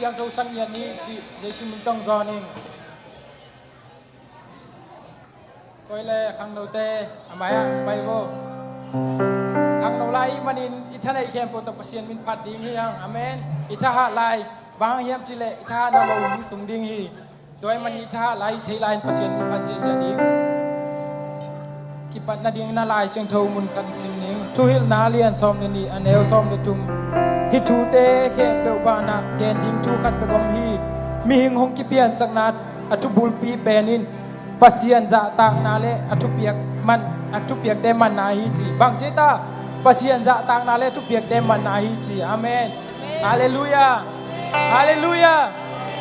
สียงเขาสังเกตนี้จีเยซูมันต้องจอนิ่งก็เลยขังเราเตะทำไมอ่ะไปโบขังเราไล่มันอินอิทาในเข้มโปรตปัสเซียนมินพัดดิ้งฮียังอเมนอิทาหะไล่บางเฮียมจิเลอิทานาเราหุ่นตุงดิ้งฮีโดยมันอิทาไล่เทไลน์ปัสเซียนมินพัดเจจะดิ้งกิปัดนาดิ้งนาไล่เชียงเทามุนกันสิงนิ่งทุหิลนาเลียนซ้อมนี่อันเอลซ้อมในทุ่งฮิทูเตเข้มเปลบานาแกนดิ้งทุขัดไปกอมฮีมีหิงหงกิเปียนสักนัดอัตุบุลปีเปนินpasien za tang nale atupiak deman nahi ji bang cita pasien za tang nale atupiak deman nahi ji amen haleluya haleluya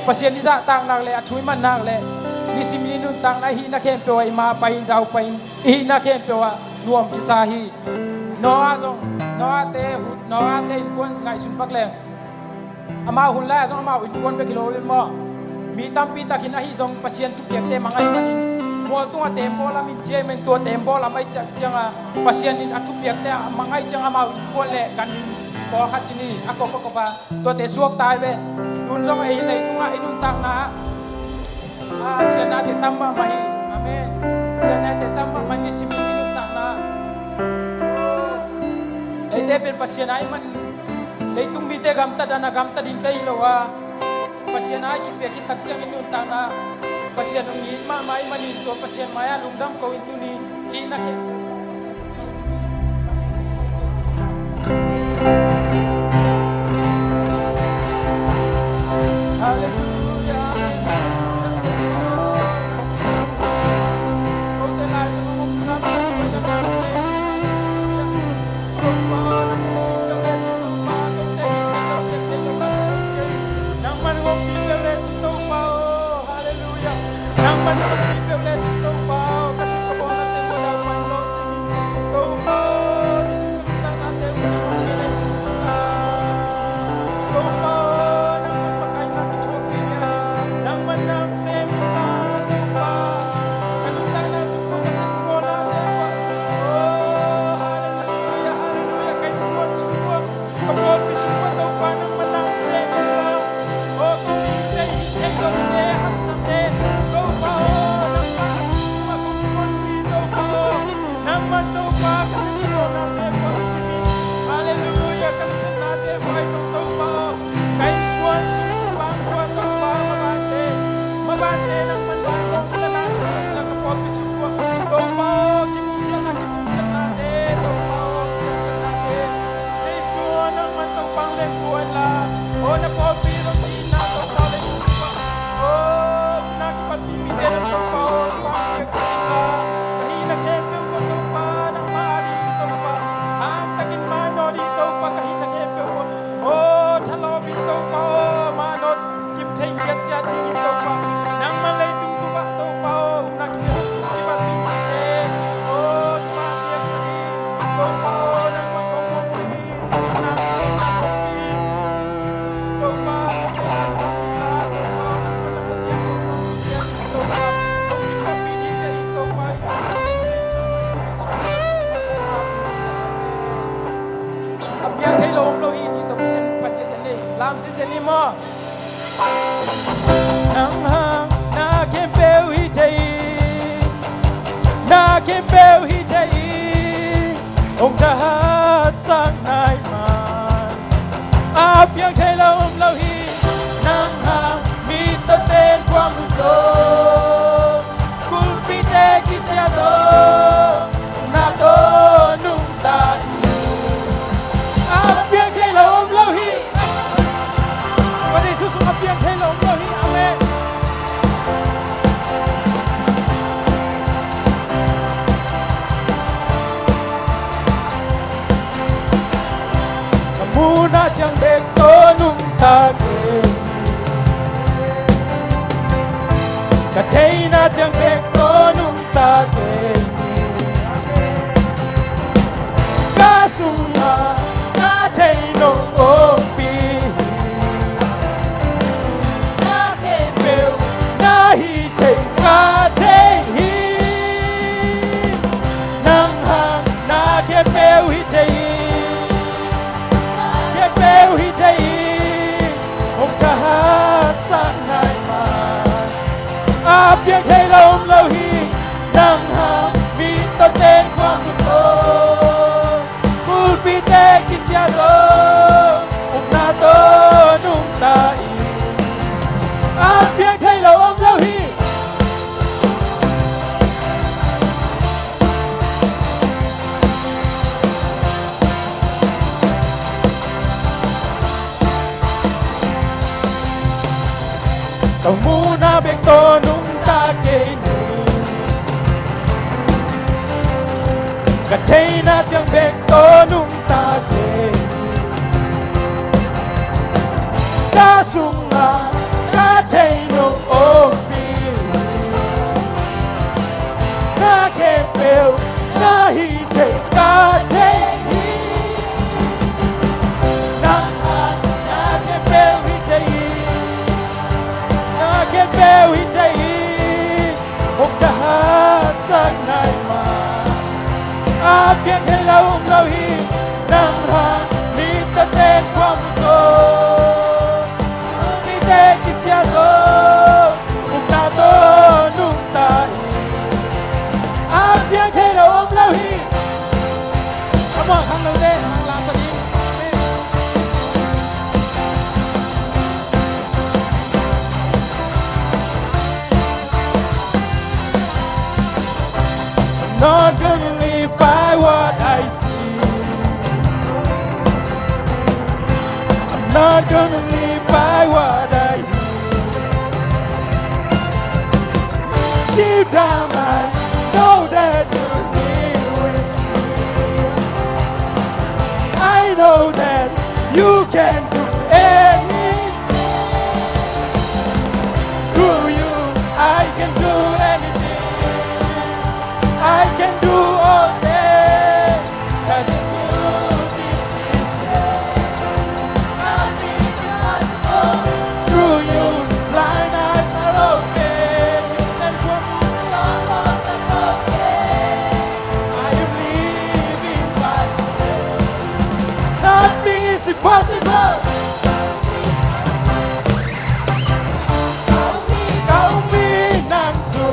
pasien ni za tang nale athui man nale ni simini nun tang nahi na khem pewa ima pain dau pain I na khem pewa nuam kisahi no azong no ate hut no ate kon ngai sun pak le ama hun la zong ama in kon be kilo be moมีตั้มปีตะขินอาฮิซองปัสเซียนทุกอย่างเต็มมังไงมันมัวตัวเต็มบอลละมิเจมันตัวเต็มบอลละไม่จังปัสเซียนนี่ทุกอย่างเต็มมังไงจังอามาคนเละกันบอลขัดจีนี่อากบก็ว่าตัวเตะสวกตายไปดุนซองไอ้เลยตัวไอ้ดุนตังนะเสียนาเตะตั้มมาไม่อเมนเสียนาเตะตั้มมามันนี่สิมีดุนตังนะไอ้เตะเป็นปัสเซียนไอ้มันไอ้ตุ้งมีเตะกำตัดนะกำตัดดินเตะอีโลวะpasien ay kipia kitak siang inuntang na pasien ng hima may manito pasien maya lungdam ko into ni inahin hallelujah Lam si seni mo Nam hang na kem peu hi thei Na kem peu hi thei Ông ta hát sang hai man A piang thei lo om lo hi Nam hang mi to ten quang so Kul pi te ki sia do Na to nung ta A piang thei lo om lo hi Susu apian hello glory amen Kamuna jang bek to nung ta ke Kateina jang bek to nung ta ke Kasunga ka thei no opi Hi thei ka thei hi Nang hang na ke peu hi thei Ke peu hi thei Ông cha เพียงใช้ลมเราฮีนั่งหามีตนเต้นความสุขพูดปีเตกิเชียโรอุกนาโตนุ่งตาอีเพียงใช้ลมเราฮีTàu mu na biết tô nung ta kê nụ Cả thấy na chẳng biết tô nung ta kê Ta sung à ta thấy nụ ô bì Na kê bèo na hi thấy ta thấy Na kê bèo hi thấy Kẻ bèo hi chạy một cha hát sang này mà Piang thấy lâu hi nằm hàng mi ta tên quang số mi tên kia xia số một na tô nung ta Piang thấy lâu hi Come on, khang lâu tên hàng làm sao đi Not gonna live by what I see. I'm not gonna live by what I hear. Deep down I know that you're here with me. I know that you can do anything. Through you I can do anything. I can do all things, 'cause it's you deep inside. Nothing is impossible. Through you, blind eyes are open, and from you, strong hearts are broken. I am living by faith. Nothing is impossible. Cao mi nan su,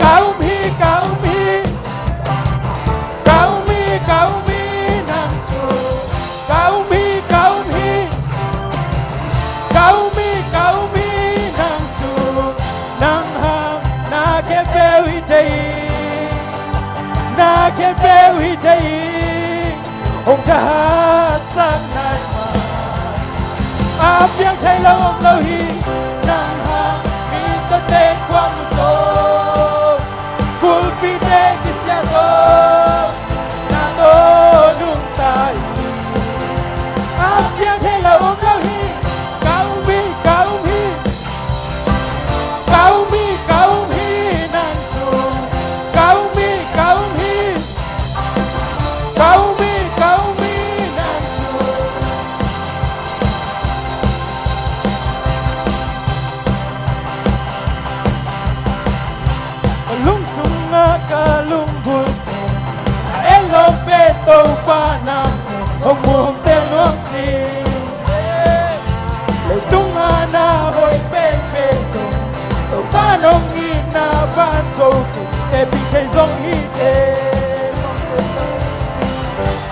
cao mi nan su, cao mi nan su, nang ham na ke bèo hi chạy, na ke bèo hi chạy, ông cha hát sang này mà, Piang chạy lâu hi, nang ham mi ta tên quang số, cool pi tên kia xia số. Nung tai Piang thấy lâu hi cao mi nan su cao mi nan su lung sung ka lung bul Hello peto pa nam ông buông tên nuông xì lời tung na hồi bên sông tàu ba nông nghi na ban sâu để bị chạy rong hi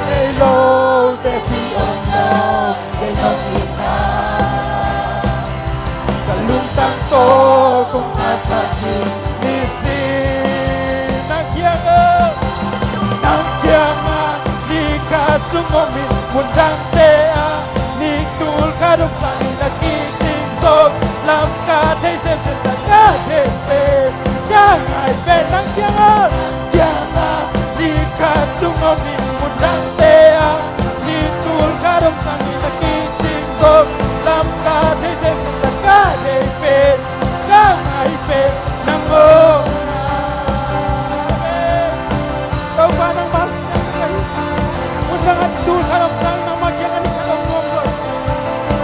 hello để bị ôm nào để nông nghi na cả lung tăng tô cũng thật thật đi xin nang kiang ni ka sumomi mundang tea ni tul ka dok sang na ki ting so lam ka thei sem sem ta ka thei pe ka ngai pe nang kiang ni ka sumomi mundang tea ni tul ka dok sang na ki ting so lam ka thei sem sem ta ka thei pe ka ngai pe nang mo kau panang mas Undangan dul kalau sang nama jangan kalau ngomong.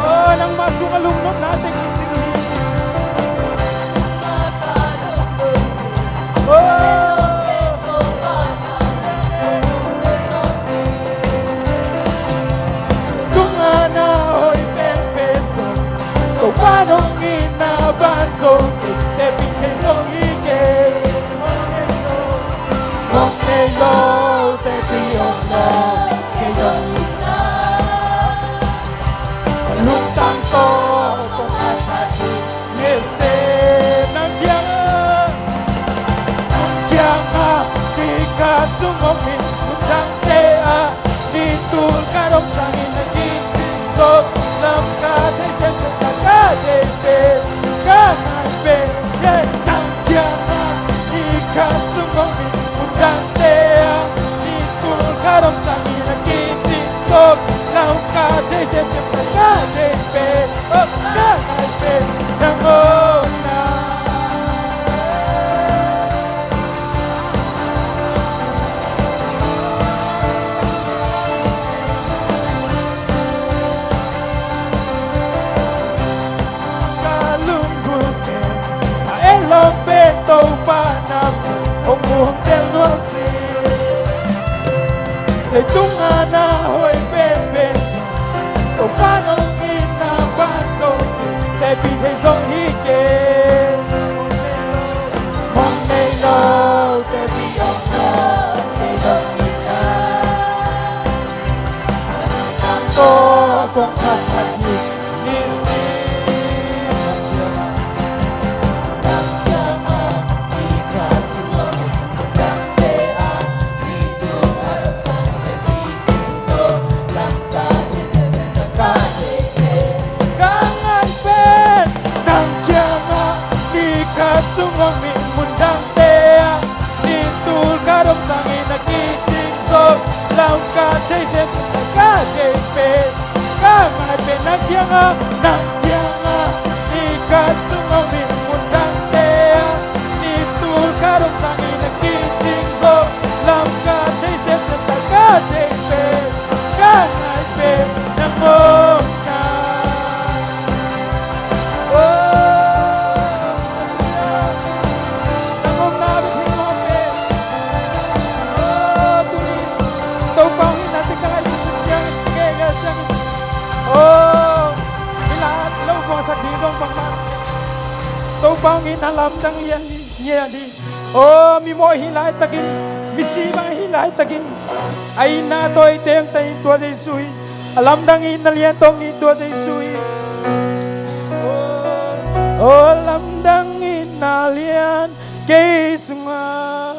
Oh, nang masuk alumnom natin sini. Kung ana hoy pen penso, kung paano ginabanso, thầy sông hi kê một ngày lâu tê ti ông lo cái dòng lúc tăng to con ai sát đi nên sẽ nắng giang đi cả sung ông mình cũng đang tê đi tu cả đông sang in là đi chinh phục làm cả thế gian tất cả để về cả ngày về nắng giang đi cả sung ông mình cũng đang tê đi tu cả đông sang in là đi chinh phục làm cả thế gian tất cả để về cả ngày về nắng ôn tàu ba năm ông buông tên luôn gì để tung na hồi bên bên tàu pha ông in na ban sâu để vì thế giống hi kê mong ngày lâu để vì ông lo để đồng in na nam tô con thật thật nhịp sung ông mình muốn đam tê đi tu cả đông sang in là kỳ chinh rồi làm cả thế gian cả ngày về cả ngày về nắng giang đi cả sung ông mình muốn đam tê đi tu cả đông sang in là kỳ chinh rồi làm cả thế gian cả ngày về cả ngày về nắng ôm sắc đi trong bằng mặt tàu bao nghìn làm đăng yên nhẹ đi mi môi hi lại takin mi si mang hi lại takin ai na tôi tiếng tay tua dây suy làm đăng in Lian tông in tua dây suy làm đăng in Lian cây sunga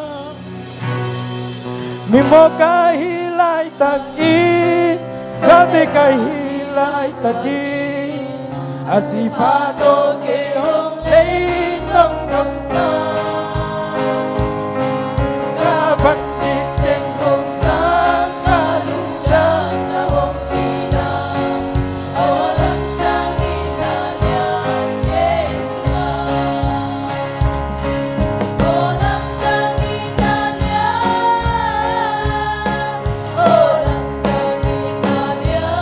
mi mô cái hi lại takin ra te cái hi lại takin asipado ke hong lei nong nong sa ka pandit teng hong sa ka lung jang na hong tina awalam jang ina lian yesma awalam jang ina lian awalam jang ina lian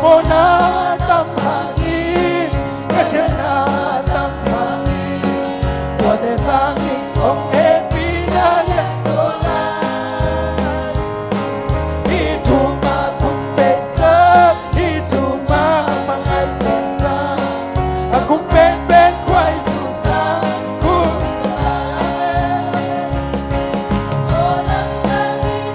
Mona tam hangin, kachana tam hangin, wate sangin kong epinalia solan. Ituma kumpensa, ituma mangai pensa, akung pen kwai susah, kung salah. Olam tangin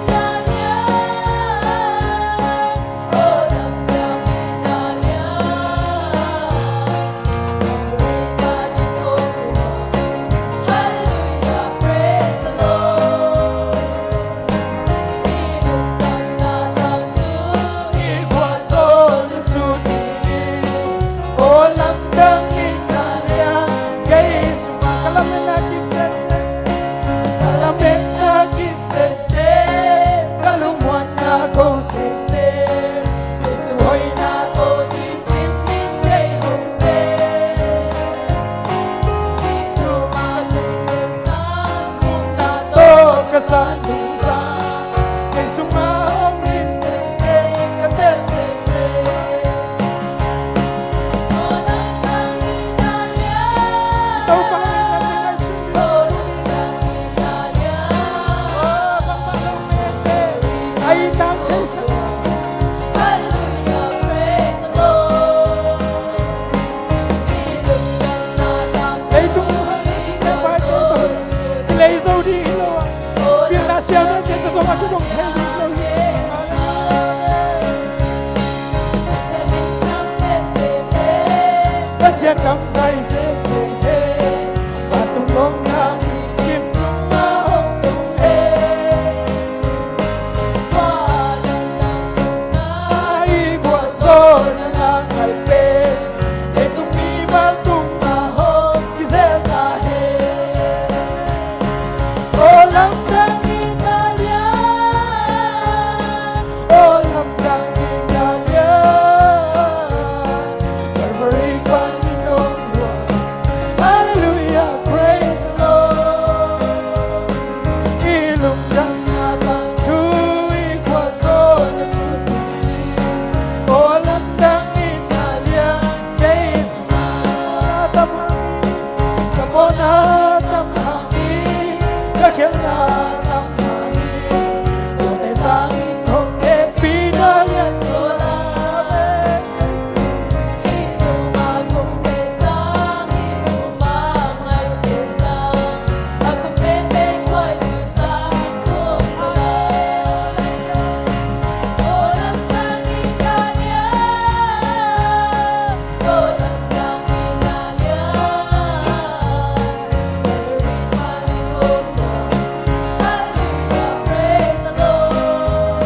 mà cái dòng thay đi lên ta sẽ cầm dây xếp thế và tung bóng nam kim tung ma hồng tung hê qua đằng đằng ai qua gió là ngày bên để tung mi ma tung ma hồng thì sẽ ta hê ô lắm đang Italia ô lắm đang Italia Calvary Hallelujah, praise the Lord. Ilum dan natang tui kuazona suti. Olam dan Italian keisma tamhangi. Kamona tamhangi, kakena tamhangi. Tone sangin hong epinalian solame. Itu makum pesang, itu mamai pesang. Aku bebek koi susah kumpulan. Orang tak Italia, orang tak Italia. Hallelujah, praise the Lord.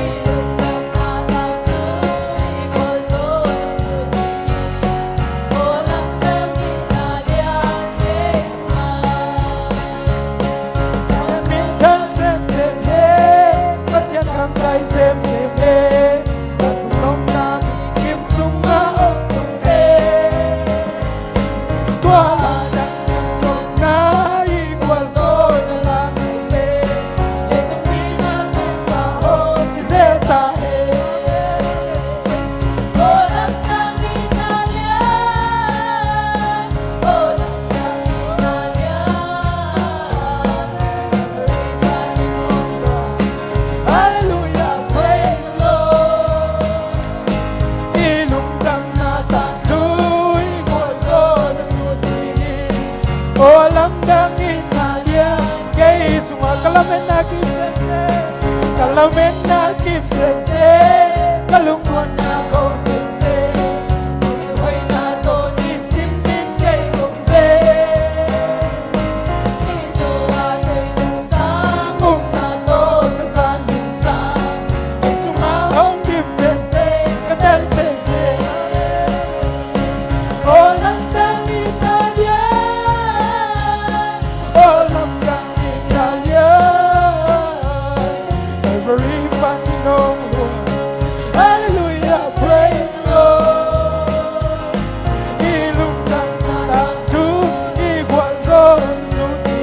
Ilum dan natang tui kuazona suti. Olam dan Italian keisma. Sẽ biến thân xem thế, bất giác cảm thấy xem thế. Và tung bóng nam kiếm súng ma ông tung hê. Qua là đằng đằng nai qua gió là ngày bên. Để tung mi ma tung ma hồn thì sẽ ta hê. Olam dan Italia, olam dan Italia. Hallelujah, praise the Lord. Ilum dan natang tui kuazona suti. Olam dan Italia, kay semua kalamen na kipsepse, kalamen na kipsepse, kalungkuan na kau sepse, sesuai na to di simbing kay kumse. Itu atai ng sangong na to kasan ng sang, kay sumahong kipsepse, katal sepse. Olam dan Italia, olam dan Italia. Every Piangno, hallelujah, praise the Lord. Ilum dan natang tui kuazona suti.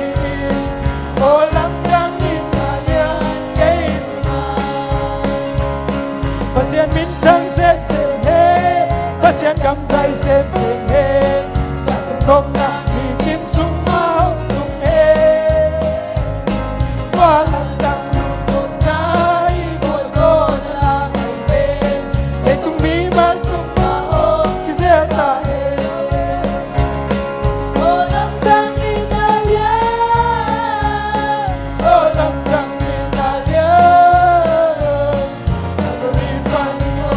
Olam dan Italia keisma. Pasien bintang xem he, pasien cầm dây xem he. Và tung bóng nam thì kim súng ma hồng tung hê. Qua lăng đăng lung tung nai qua gió là ngày bên. Để tung mi ma tung ma hồng thì sẽ ta hê. Olam dan Italia, olam dan Italia. Calvary Piangno,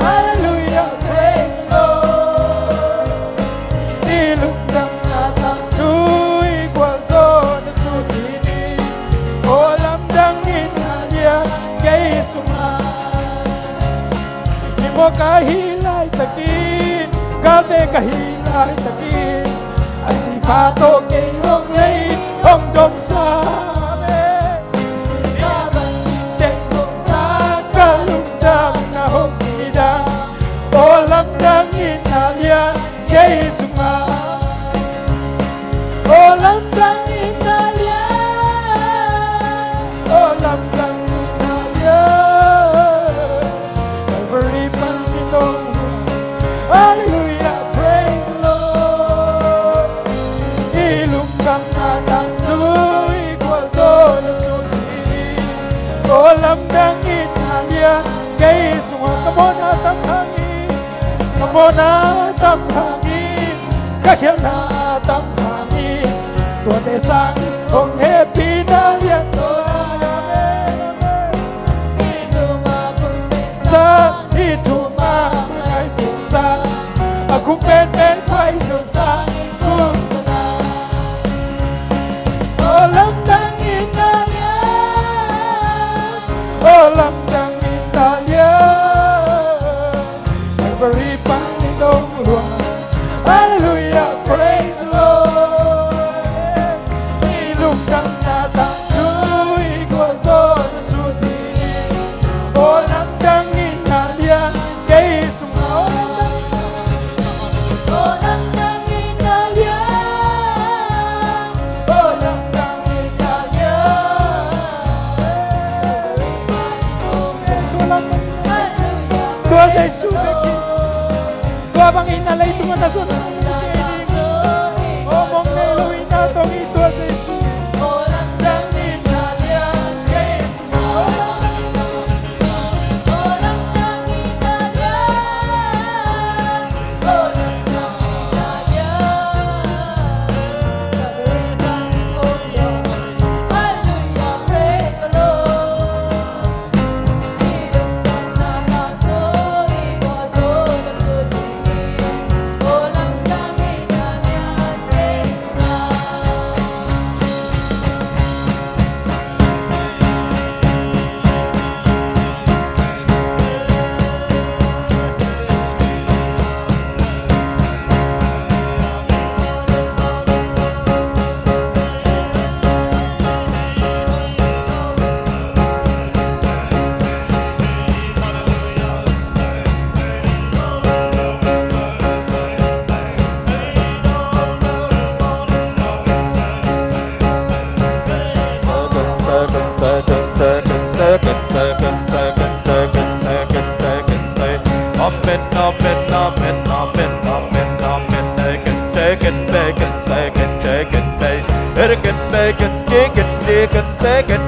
hallelujah, praise the Lord. Ilum dan natang tui kuazona suti. Olam dan Italia kay suma. Di mo kahilay takin, kate kahilay takin. Asipato kay hong lay, hong dom sa amin. Kaban tinteng hong sa kalundang na hong idang. Olam dan Italia kay suma. Olam dan Italia, olam dan Italia. Calvary Piangno, hallelujah, praise the Lord. Ilum dan natang tui kuazona suti. Olam dan Italia kay suma. Kamona tamhangi, kamona tamhangi, kakena tamhangi. Tuần để sang hồng hê pin Lian say su the king. Tua bang inalay tungan na sun. Oh mong Elohim na tong ito say su.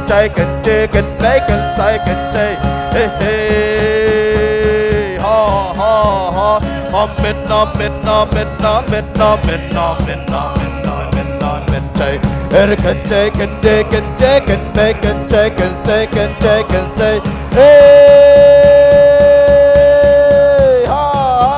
Chicken, bacon, second day. Hey, hey, ha, ha, ha. Amen, amen, amen, amen, amen, amen, amen, amen, amen, day. Chicken, chicken, chicken, chicken, bacon, chicken, second, chicken, say. Hey, ha, ha,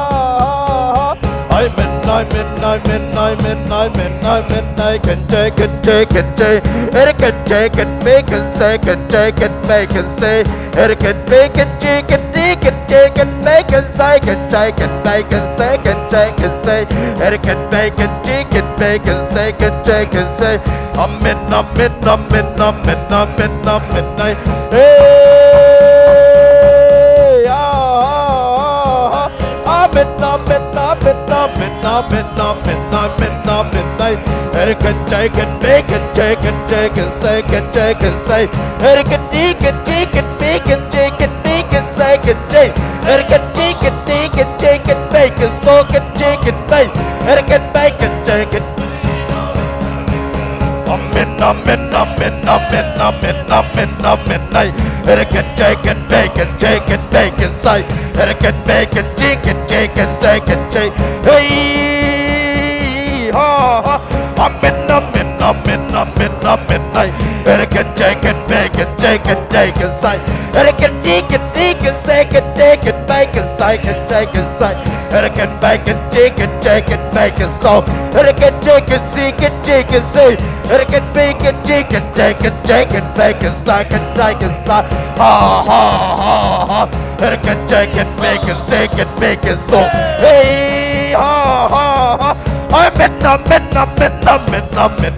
ha. Amen, amen, amen, amen, amen, amen, chicken, chicken, chicken, chicken, chicken, bacon, second, chicken, bacon, say. Chicken, bacon, chicken, chicken, chicken, bacon, second, chicken, bacon, second, chicken, say. Chicken, bacon, chicken, bacon, second, chicken, say. Amen, amen, amen, amen, amen, amen, hey, ah, amen, amen, amen, amen, amen, amen, amen, amen, Chicken, chicken, bacon, chicken, chicken, second, chicken, say. Chicken, chicken, chicken, bacon, chicken, bacon, second, chicken, chicken, chicken, chicken, bacon, second, chicken, bacon, bacon, chicken. Amen, amen, amen, amen, amen, amen, amen, Chicken, chicken, bacon, chicken, bacon, say. Chicken, bacon, chicken, chicken, second, chicken, hey, ha, ha. Amen, amen, amen, amen, amen, Chicken, chicken, bacon, chicken, chicken, say. Chicken, chicken, chicken, second, chicken, bacon, second, chicken, say. Chicken, bacon, chicken, chicken, bacon, so. Chicken, chicken, chicken, chicken, say. Chicken, bacon, chicken, chicken, chicken, bacon, second, chicken, say. Ha, ha, ha, ha. Chicken, chicken, bacon, chicken, bacon, so. Hey, ha, ha, ha. Amen, amen, amen, amen, amen,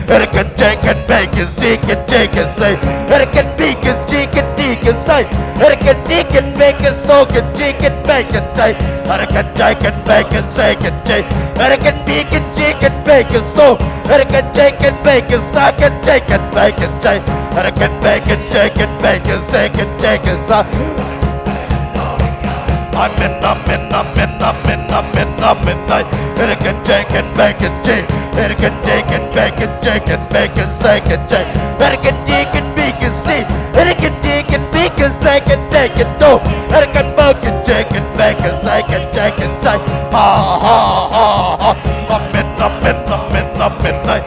Chicken, chicken, bacon, chicken, chicken, say. Chicken, bacon, chicken, chicken, say. Chicken, chicken, bacon, soaking, chicken, bacon, say. Chicken, chicken, bacon, second, say. Chicken, bacon, chicken, bacon, so. Chicken, chicken, bacon, second, chicken, bacon, say. Chicken, bacon, chicken, bacon, second, chicken, say. Amen, amen, amen, amen, amen, amen, Chicken, chicken, bacon, chicken, chicken, bacon, chicken, bacon, second, chicken, chicken, bacon, see. Chicken, chicken, bacon, second, chicken, two. Chicken, bacon, chicken, bacon, second, chicken, say. Ha, ha, ha, ha. Amen, amen, amen, amen, amen,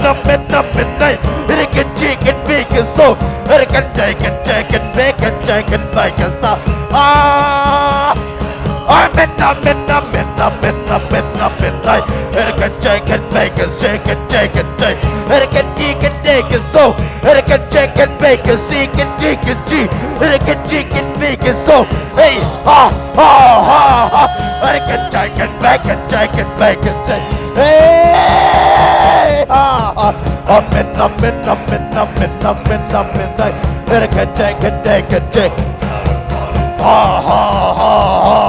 amen, amen, Chicken, chicken, bacon, so. Chicken, chicken, chicken, bacon, chicken, bacon, so. Ah, amen, amen, amen, amen, amen, amen, Chicken, chicken, bacon, chicken, chicken, chicken, chicken, chicken, so. Chicken, chicken, bacon, chicken, chicken, chicken, chicken, bacon, so. Hey, ha, ha, ha, ha. Chicken, chicken, bacon, chicken, bacon, hey, ha, ha. Amen, amen, amen, amen, amen, amen, Chicken, chicken, chicken, chicken. Ha, ha, ha, ha,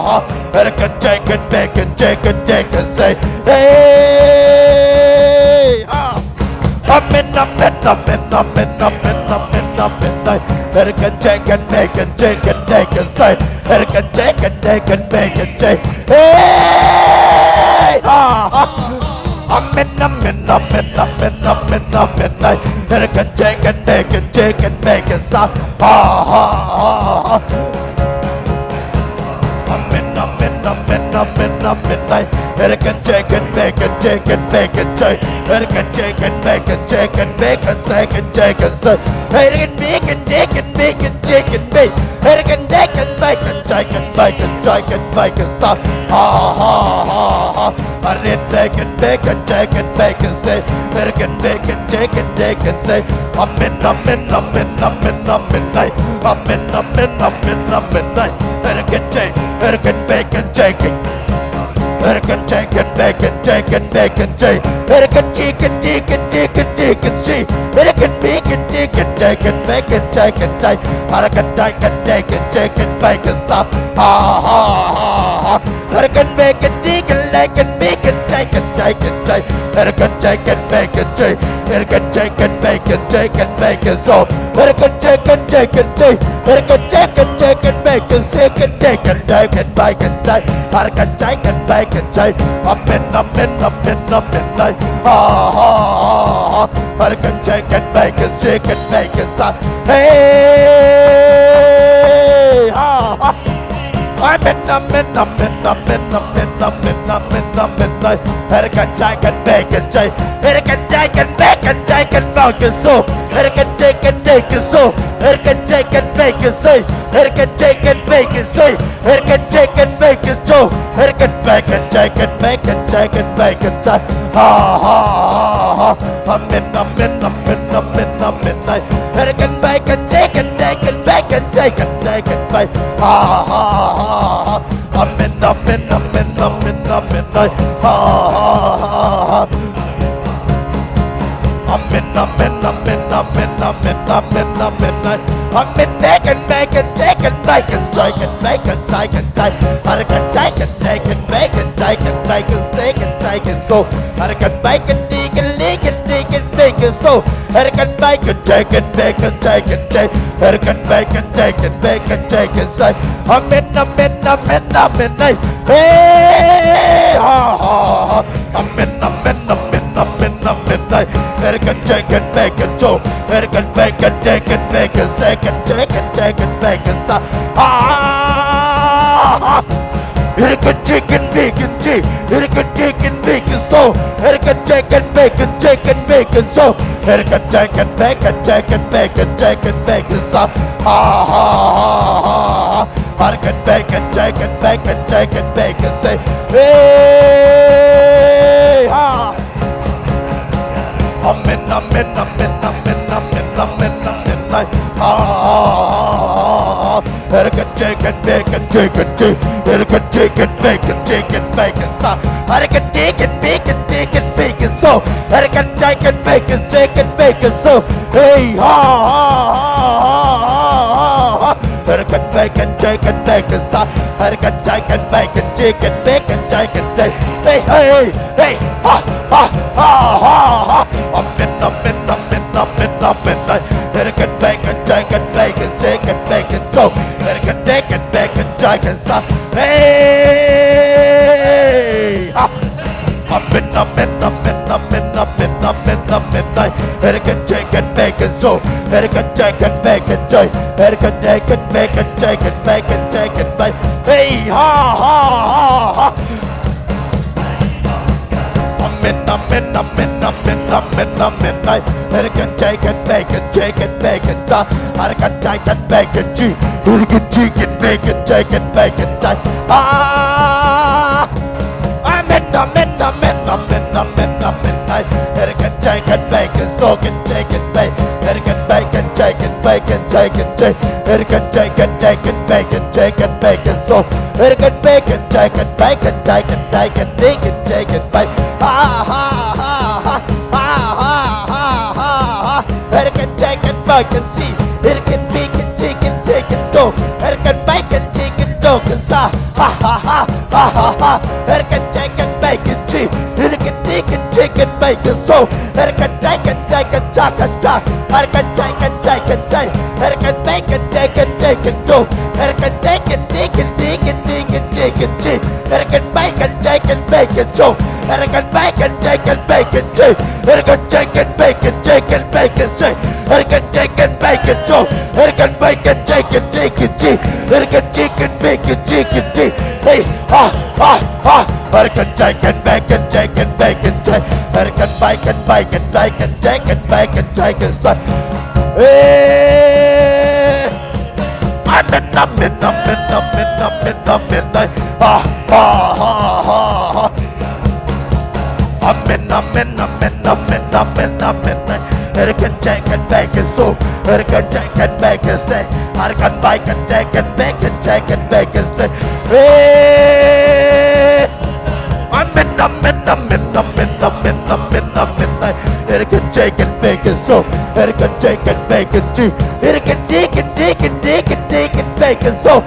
ha. Chicken, chicken, bacon, chicken, chicken, say. Hey, ha. Amen, amen, amen, amen, amen, amen, amen. Erkan chicken, bacon, chicken, bacon, say. Erkan chicken, bacon, bacon, say. Hey, amen, amen, amen, amen, amen, amen. Erkan chicken, bacon, chicken, bacon, say. Amen, amen, amen, amen, amen. Erkan chicken, bacon, chicken, bacon, say. Erkan chicken, bacon, chicken, bacon, second chicken, say. Erkan bacon, chicken, bacon, chicken, bacon. Erkan chicken, bacon, chicken, bacon, chicken, bacon, say. Red bacon, bacon, chicken, bacon, say. Erkan bacon, chicken, bacon, say. Amen, amen, amen, amen, amen. Amen, amen, amen, amen. Erkan chicken, Erkan bacon, chicken. Erkan chicken, bacon, chicken, bacon, chicken. Erkan chicken, chicken, chicken, chicken, chicken. Erkan bacon, chicken, chicken, bacon, chicken, chicken. Erkan chicken, chicken, chicken, bacon, stop. Erkan bacon, chicken, bacon, bacon, chicken, chicken, chicken. Erkan chicken, bacon, chicken. Erkan chicken, bacon, chicken, bacon, so. Erkan chicken, chicken, chicken. Erkan chicken, chicken, bacon, chicken, chicken, chicken, bacon, chicken. Erkan chicken, bacon, chicken. Amen, amen, amen, amen. Erkan chicken, bacon, chicken, bacon, so. Hey, amen, amen, amen, amen, amen, amen, amen, amen. Erkan chicken, bacon, chicken. Erkan chicken, bacon, chicken, bacon, so. Erkan chicken, bacon, so. Erkan chicken, bacon, say. Erkan chicken, bacon, say. Erkan chicken, bacon, so. Erkan bacon, chicken, bacon, chicken, bacon, say. Amen, amen, amen, amen, amen. Erkan bacon, chicken, bacon, bacon, chicken, chicken, bacon. Amen, amen, amen, amen, amen. Amen, amen, amen, amen, amen, amen, amen. Amen, bacon, bacon, chicken, bacon, chicken, bacon, chicken, chicken. Erkan chicken, chicken, bacon, chicken, bacon, chicken, chicken, so. Erkan bacon, chicken, chicken, chicken, bacon, so. Erkan bacon, chicken, bacon, chicken, chicken. Erkan bacon, chicken, bacon, chicken, say. Amen, amen, amen, amen. Hey, amen, amen, amen, amen, amen. Erkan chicken, bacon, so. Erkan bacon, chicken, bacon, chicken, chicken, chicken, bacon, so. Erkan chicken, bacon, chicken. Erkan chicken, bacon, so. Erkan chicken, bacon, chicken, bacon, so. Erkan chicken, bacon, chicken, bacon, chicken, bacon, so. Erkan bacon, chicken, bacon, chicken, bacon, say. Hey, amen, amen, amen, amen, amen, amen, amen. Erkan chicken, bacon, chicken, chicken. Erkan chicken, bacon, chicken, bacon, so. Erkan chicken, bacon, chicken, bacon, so. Erkan chicken, bacon, chicken, bacon, so. Hey, Erkan bacon, chicken, bacon, so. Erkan chicken, bacon, chicken, bacon, chicken, chicken. Hey, hey, hey, amen, amen, amen, amen, amen. Erkan bacon, chicken, bacon, chicken, bacon, so. Erkan chicken, bacon, chicken, so. Hey, amen, amen, amen, amen, amen, amen, amen. Erkan chicken, bacon, so. Erkan chicken, bacon, chicken. Erkan chicken, bacon, chicken, bacon, chicken, bacon. Hey, amen, amen, amen, amen, amen, amen. Erkan chicken, bacon, chicken, bacon, so. Erkan chicken, bacon, chicken. Erkan chicken, bacon, chicken, bacon, so. Amen, amen, amen, amen, amen, amen. Erkan chicken, bacon, so can chicken, bacon. Erkan bacon, chicken, bacon, chicken, chicken. Erkan chicken, chicken, bacon, chicken, bacon, so. Erkan bacon, chicken, bacon, chicken, chicken, chicken, chicken, bacon. Erkan chicken, bacon, see. Erkan bacon, chicken, chicken, dog. Erkan bacon, chicken, dog, and sa. Erkan chicken, bacon, cheese, American chicken, chicken, bacon, so, American chicken, chicken, chicken, American chicken, chicken, American bacon, chicken, chicken, go, American chicken, chicken, chicken, chicken, chicken, cheese, American bacon, chicken, bacon, so, American bacon, chicken, bacon, cheese, American chicken, bacon, chicken, bacon, say, American chicken, bacon, so, American bacon, chicken, chicken, cheese, American chicken, bacon, chicken, cheese, hey, American chicken, bacon, chicken, bacon, say, American bacon, bacon, bacon, chicken, bacon, chicken, say, hey, I'm in, American chicken, bacon, soup, American chicken, bacon, say, American bacon, chicken, bacon, chicken, bacon, say, hey, American chicken, bacon, soup, American chicken, bacon, cheese, American chicken, chicken, chicken, chicken, bacon, soup.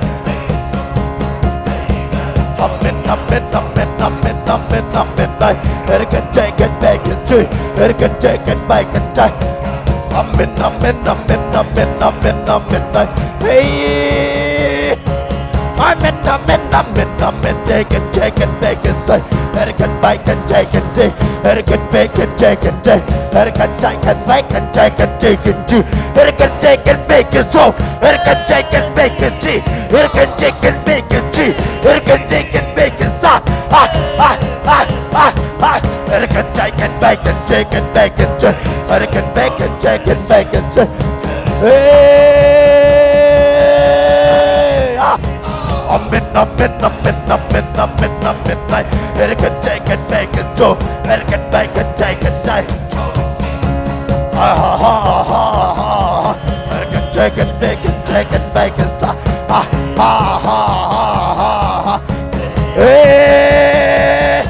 American chicken, bacon, cheese, American chicken, bacon, cheese. Hey, I'm in, chicken, bacon, say, American bacon, chicken, cheese, American bacon, chicken, cheese, American chicken, bacon, chicken, chicken, cheese, American chicken, bacon, so, American chicken, bacon, cheese, American chicken, bacon, cheese, American chicken, bacon, sauce, American chicken, bacon, chicken, bacon, cheese, American bacon, chicken, bacon, cheese, hey, American chicken, bacon, so, American bacon, chicken, say, American chicken, bacon, chicken, bacon, sauce, hey,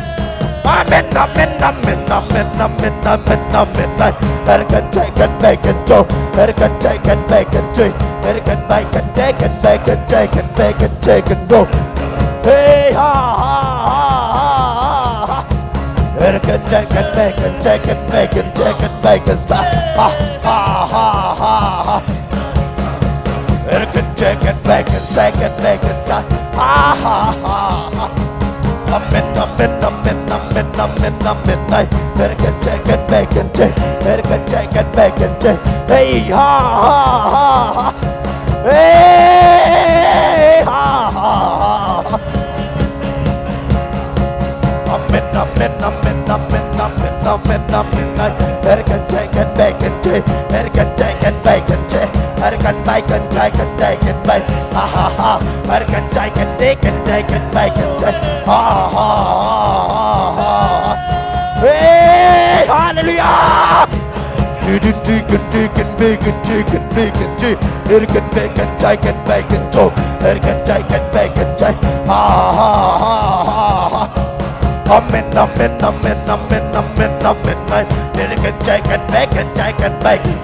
American chicken, bacon, so, American chicken, bacon, cheese, American bacon, chicken, bacon, chicken, bacon, chicken, go, hey, American chicken, bacon, chicken, bacon, chicken, bacon, American chicken, bacon, chicken, bacon, American chicken, bacon, American chicken, bacon, hey, hey, American chicken, bacon, American chicken, bacon, American bacon, chicken, bacon, bacon, American chicken, bacon, bacon, bacon, hey, hallelujah! Chicken, chicken, bacon, chicken, bacon, American bacon, chicken, bacon, American chicken, bacon, Amen, American chicken, bacon, chicken, bacon,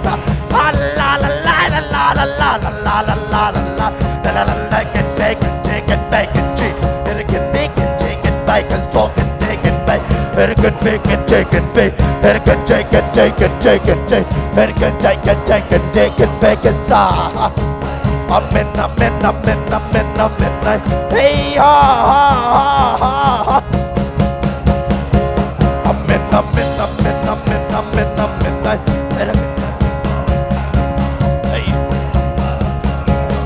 la la la la la la la la la la la la la la, chicken, bacon, American bacon, chicken, bacon, salt and chicken, American bacon, chicken, American chicken, chicken, chicken, American chicken, chicken, chicken, bacon, Amen, hey,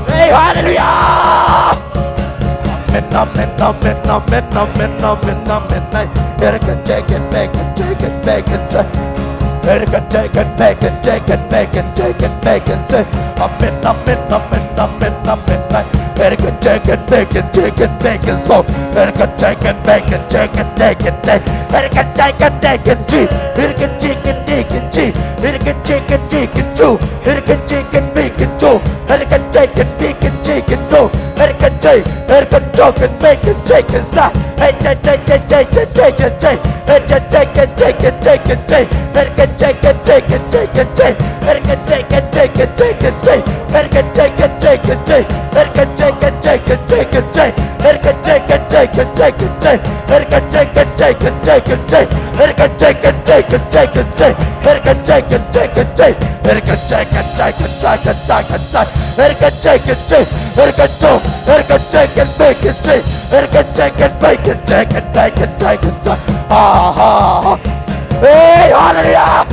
hey, hallelujah! American chicken, bacon, chicken, bacon, American chicken, bacon, chicken, bacon, chicken, bacon, American chicken, bacon, chicken, bacon, so American chicken, bacon, chicken, bacon, American chicken, bacon, American chicken, bacon, American chicken, bacon, too, American chicken, bacon, too, American chicken, bacon, chicken, so American chicken, bacon, chicken, sa, hey, chicken, chicken, chicken, Hey, hallelujah!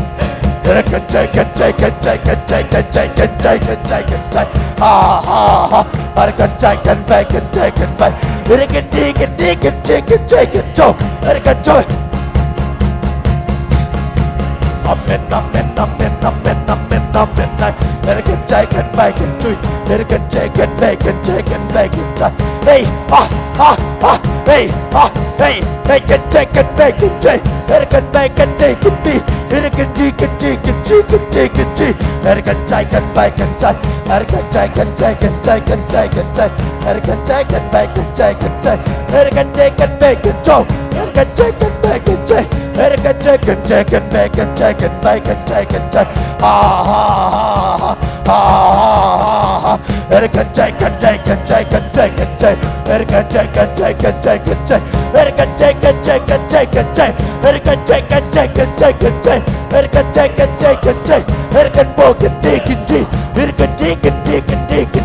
Amen, amen, amen, amen, amen, amen. Take and bake and do. Take and bake and take and bake and take. Hey, hey, hey, make it take and bake and take. Take and bake and take and be. Take and take and take and take and take and take. Take and take and bake and take. Take and take and take and take and take. Take and take and bake and take and take. Take and take and bake and do. Take and take and bake and take. Take and take and take and bake and take and bake and take and take. Take and take and take and take and take and take. Take and take and take and take and take. Take and take and take and take and take. Take and take and take and take and take. Take and take and take and take. Take and walk and take and take. Take and take and take and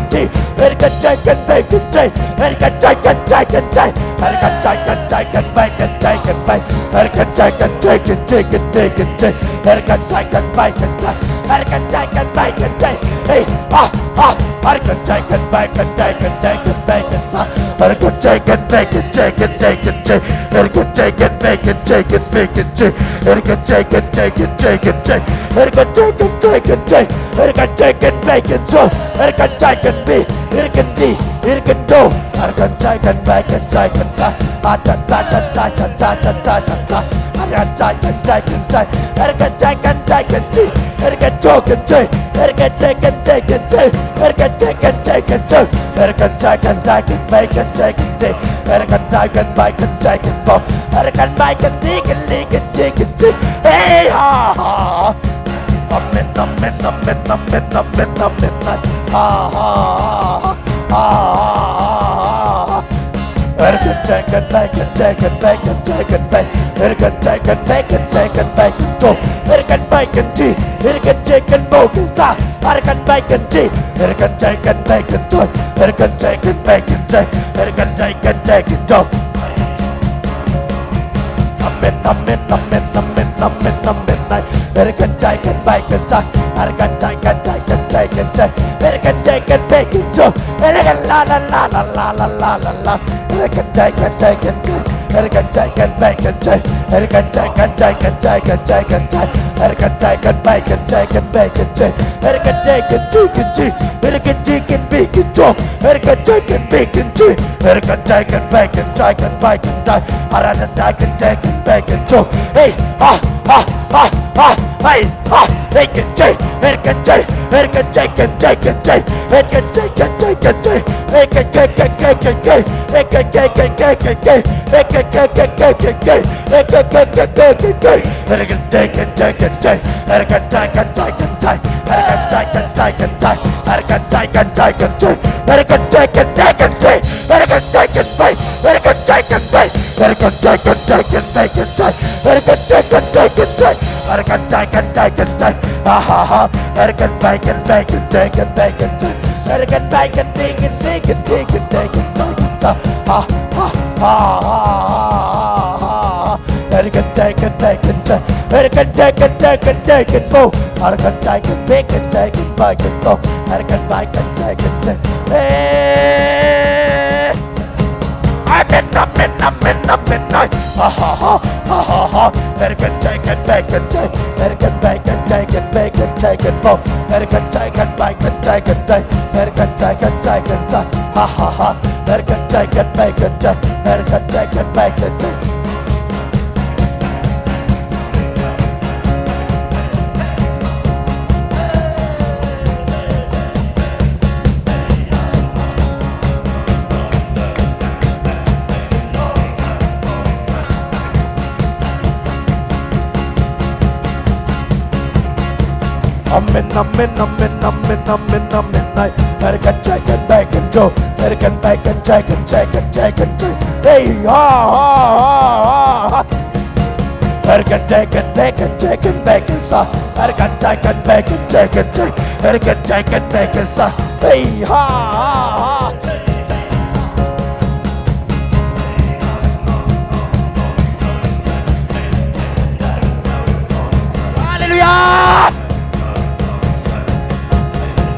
take and take. Take and take and bake and take. Take and take and take and take. Take and take and take and bake and take and bake. Take and take and take and take and take and take. Take and take and bake and take. Take and take and bake and take. Hey, take and take and bake and take and take and bake and take. Take and take and bake and take and take and take. Take and take and bake and take and bake and take. Take and take and take and take and take. Take and take and take and take. Take and take and bake and so. Take and take and be. Take and be. Take and do. Take and take and bake and take and take. Ta ta ta ta ta ta ta ta ta ta. Take and take and take. Take and take and take and take. Take and talk and take. Take and take and take and take. Take and take and take and take. Take and take and take and bake and take and take. Take and take and bake and take and go. Take and bake and dig and lick and take and take. Hey ha! Amen, amen, amen, amen, amen, amen. Ha! Take and bake and take and bake and take and bake. Take and take and bake and take and bake and go. Take and bake and tea. Take and take and bake and sa. Take and bake and tea. Take and take and bake and toy. Take and take and bake and take. Take and take and take and go. Amen, amen, amen, amen, amen, amen. Take and take and bake and take. Take and take and take and take and take. Take and take and bake and so. Take and la la la la la la la la la. Take and take and take and take. Take and take and bake and take. Take and take and take and take and take and take. Take and take and bake and take and bake and take. Take and take and take and take. Take and take and bake and talk. Take and take and bake and take. Take and take and bake and take and bake and take. Take and take and bake and talk. Hey, hey, take and take. Take and take. Take and take and take and take. Take and take and take and take. Take and take and take and take. Take and take and take and take. Take and take and take and take. Take and take and take and take. Take and take and take and take. Take and take and take and take. Take and take and take and take. Take and take and take and take. Take and take and take and take. Take and take and take. Take and take and take. Take and take and take and take and take. Take and take and take and take. Take and take and take and take. Take and bake and bake and take and bake and take. Take and bake and dig and dig and dig and take and take and take. Take and take and bake and take. Take and take and take and take and go. Take and take and bake and take and bake and so. Take and bake and take and take. Hey, amen, amen, amen, amen. Take and take and bake and take. Take and bake and take and bake and take and go. Take and take and bake and take and take. Take and take and take and say. Take and take and bake and take. Take and take and bake and take. Amen, amen, amen, amen, amen, amen. American chicken bacon Joe, American bacon chicken, chicken, chicken, chicken. Hey, ha, ha, ha, ha. American chicken bacon, chicken bacon sa. American chicken bacon, chicken, chicken. American chicken bacon sa. Hey, ha, ha, ha. Hallelujah.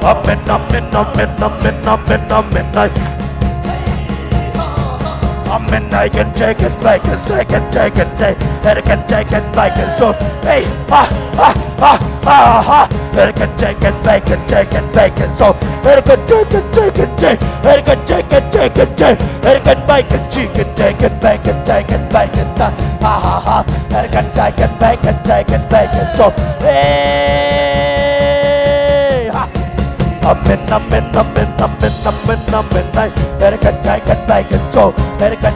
Amen, amen, amen, amen, amen, amen. Amen, I can take it back a second, take it, I can take it back and so, hey, ha, ha, ha, ha, ha, I can take it back and take it back and so, I can take it, take it, I can take it, take it, I can make it, chicken, take it back and take it back and ha, ha, ha, I can take it back and take it back and so, hey, ha. Amen, amen, amen, amen, amen, amen. I can take it back and so. I can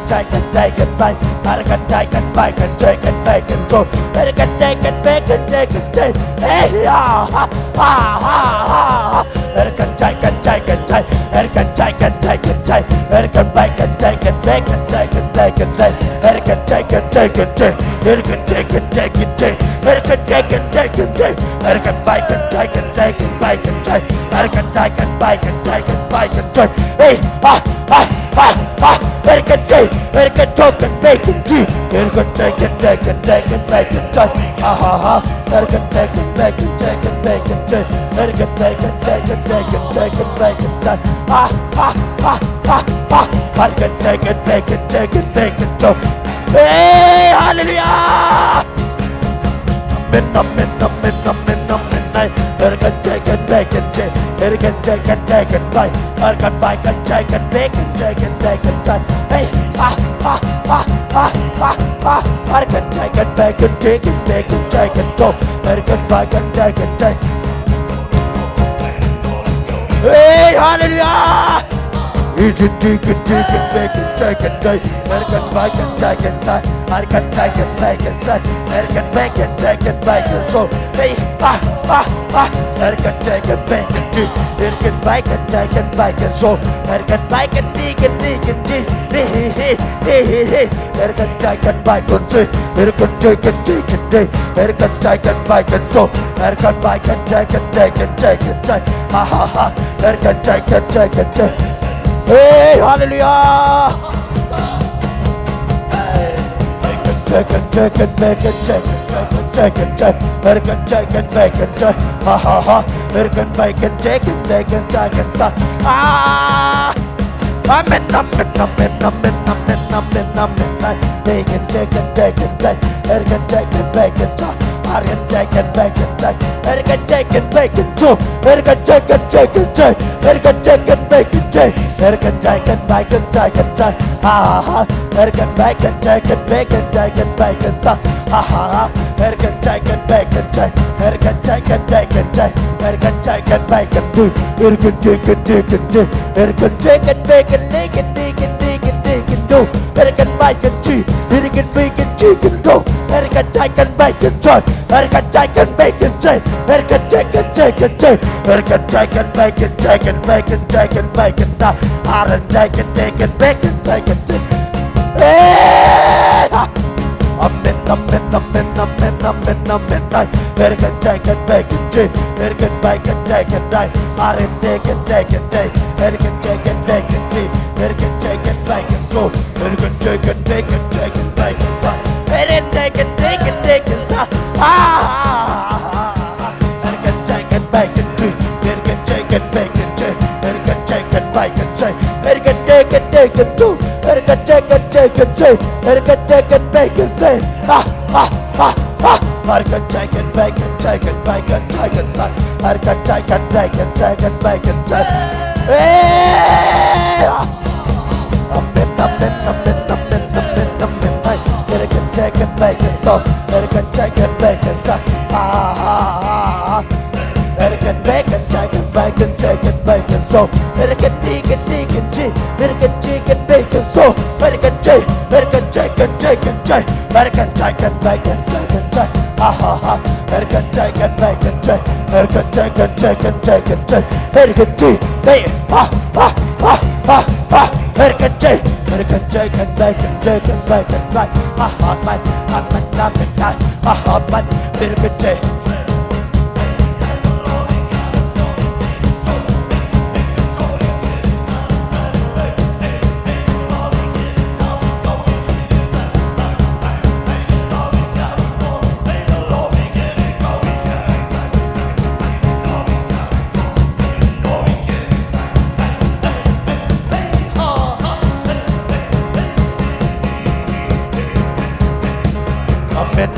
take it back. I can take it back and take it back and so. I can take it back and take it back. Hey, ha, ha, ha, ha. I can take it, take it, take. I can take it, take it, take. I can back and take it back and take it back and take. I can take it, take it, take. I can take it, take it, take. I can take it, take it, take. I can back and take it, take it, back and take. I can take it back and take it back and take. Hey, ha, ha, ha, ha. I can take, I can talk and make it tea. I can take it, take it, take it, make it take. Ha, ha, ha. I can take it, make it, take it, make it take. I can take it, take it, take it, take it, make it take. Ha, ha, ha, ha, ha. I can take it, make it, take it, make it take. Hey, hallelujah. Amen, amen, amen, amen, amen. I can take it, make it take. I can take it, take it, buy. I can buy it, take it, make it, take it, take it, take. Hey, ha, ha, ha, ha, ha, ha. I can take it, make it, take it, make it, take it, go. I can buy it, take it, take. Hey, hallelujah. Eat it, take it, make it, take it, take. I can buy it, take it, say. I can take it, make it, say. I can make it, take it, make it, so. Hey, ha, ha, ha. I can take it, make it, take. I can make it, take it, make it, so. I can make it, take it, take it, take. Hey, hey, hey, hey, hey. I can take it, make it, take. I can take it, take it, take. I can take it, make it, so. I can make it, take it, take it, take it, take. Ha, ha, ha. I can take it, take it, take. Hey, hallelujah. Take it, take it, make it, take it, take it, take it, take it, take it, make it, take. Ha, ha, ha. I can make it, take it, make it, take it, take. Ah. Amen, amen, amen, amen, amen, amen, amen. Make it, take it, take it, take. I can take it, make it, take. I can take it, make it, take. I can take it, make it, take. I can take it, take it, take. I can take it, make it, take. I can take it, make it, take it, take. Ha, ha. I can make it, take it, make it, take it, make it, take. Ha, ha. I can take it, make it, take. I can take it, take it, take. I can take it, make it, take. I can take it, take it, take. I can take it, make it, make it, make it, make it, make it, do. I can make it, take. I can make it, take it, do. I can take it, make it, take. I can take it, make it, take. I can take it, take it, take. I can take it, make it, take it, make it, take it, make it, take. I can take it, make it, take it, take. Hey! Amen, amen, amen, amen, amen, amen. I can take it, make it, take. I can make it, take it, take. I can take it, take it, take. I can take it, make it, take. I can take it, make it, so. I can take it, make it, take it, make it, so. I can take it, take it, take it, so. Ah! I can take it, make it, take. I can take it, make it, take. I can take it, make it, take. I can take it, take it, too. I can take it, take it, take. I can take it, make it, say. Ah, ah, ah, ah. I can take it, make it, take it, make it, take it, say. I can take it, make it, take it, make it, take. Hey! Amen, amen, amen, amen, amen, amen. I can take it, make it, so. I can take it, make it, say. Ah, ah, ah. I can make it, take it, make it, take it, make it, so. I can take it, take it, take. I can take it, make it, so. I can take it, take it, take it, take. I can take it, make it, take it, take. ha ha ha. Erkan cai kan baik kan cai, erkan cai kan cai kan cai kan cai, erkan cai, hey ha ha ha ha ha. Erkan cai kan baik kan cai kan baik kan baik, ha ha man, aman aman man, ha ha man. Erkan cai. Amen.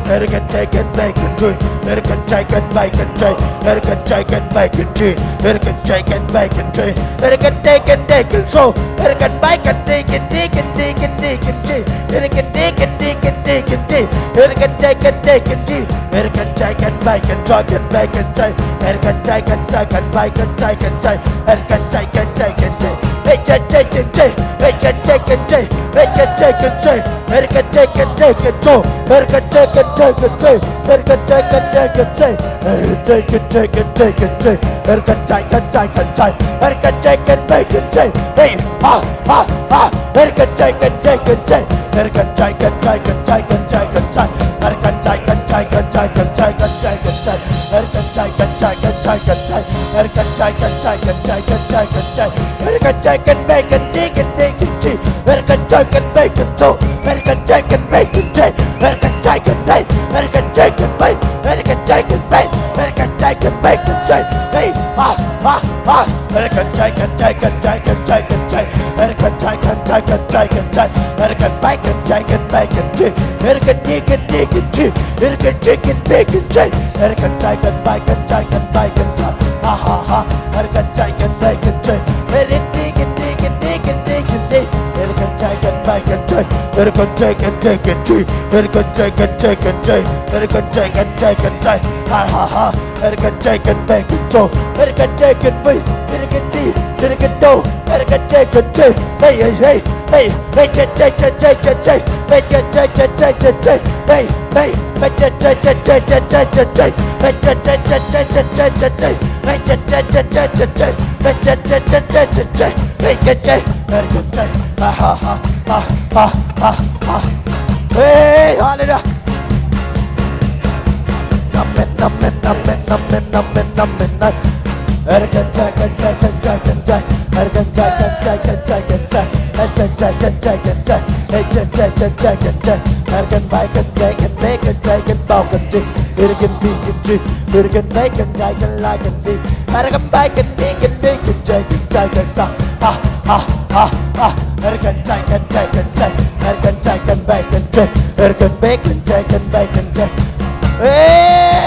Erkan cai kan baik kan cai, erkan cai kan baik kan cai, erkan cai kan baik kan cai, erkan cai kan baik kan cai, erkan cai kan baik kan so, erkan baik kan cai kan cai kan cai kan cai kan cai, erkan cai kan cai kan cai kan cai, erkan cai kan cai kan cai, erkan cai kan baik kan cai kan baik kan cai, erkan cai kan baik kan cai kan cai, erkan cai kan cai kan cai. Hey cai cai cai cai, hey cai cai kan cai, hey cai cai kan cai, erkan cai kan cai kan so, erkan cai kan cai kan cai, erkan cai kan cai kan cai, erkan cai kan cai kan cai, erkan cai kan cai kan cai, erkan cai kan baik kan cai, hey ha ha ha, erkan cai kan cai kan cai, erkan cai kan cai kan cai kan cai kan cai, erkan cai kan cai kan cai kan cai kan cai kan cai, erkan cai kan cai kan cai kan cai, erkan cai kan cai kan cai kan cai kan cai, erkan cai kan baik kan cai kan cai kan cai, erkan cai kan baik kan so, erkan cai kan baik kan cai, erkan cai kan baik, erkan cai kan baik, erkan cai kan baik, erkan cai kan baik kan cai, hey ha ha ha, erkan cai kan cai kan cai kan cai kan cai, erkan cai kan cai kan cai kan cai, erkan baik kan cai kan baik kan cai, erkan cai kan cai kan cai, erkan cai kan baik kan cai, erkan cai kan baik kan cai kan baik kan cai, ha ha ha, erkan cai kan baik kan cai, erkan cai kan cai kan cai kan cai kan cai, erkan cai kan baik kan cai, erkan cai kan cai kan cai, erkan cai kan cai kan cai, erkan cai kan cai kan cai, ha ha ha, erkan cai kan baik kan cai, erkan cai kan baik, erkan cai, erkan do, erkan cai kan cai, hey hey hey, hey hey cai cai cai cai cai cai, hey cai cai cai cai cai cai, hey hey, hey cai cai cai cai cai cai cai cai, hey cai cai cai cai cai cai cai cai, hey cai cai cai cai cai cai, hey cai cai cai cai cai cai, hey cai cai, erkan cai, ha ha ha ha ha ha ha, hey hallelujah. Amen, amen, amen, amen, amen, amen. Erkan cai kan cai kan cai kan cai, erkan cai kan cai kan cai kan cai, erkan cai kan cai kan cai, hey cai cai kan cai kan cai, erkan baik kan cai kan baik kan cai kan bau kan cai, erkan bi kan cai, erkan baik kan cai kan lai kan bi, erkan baik kan bi kan bi kan cai kan cai kan sa, ha ha ha ha, erkan cai kan cai kan cai, erkan cai kan baik kan cai, erkan baik kan cai kan baik kan cai, hey.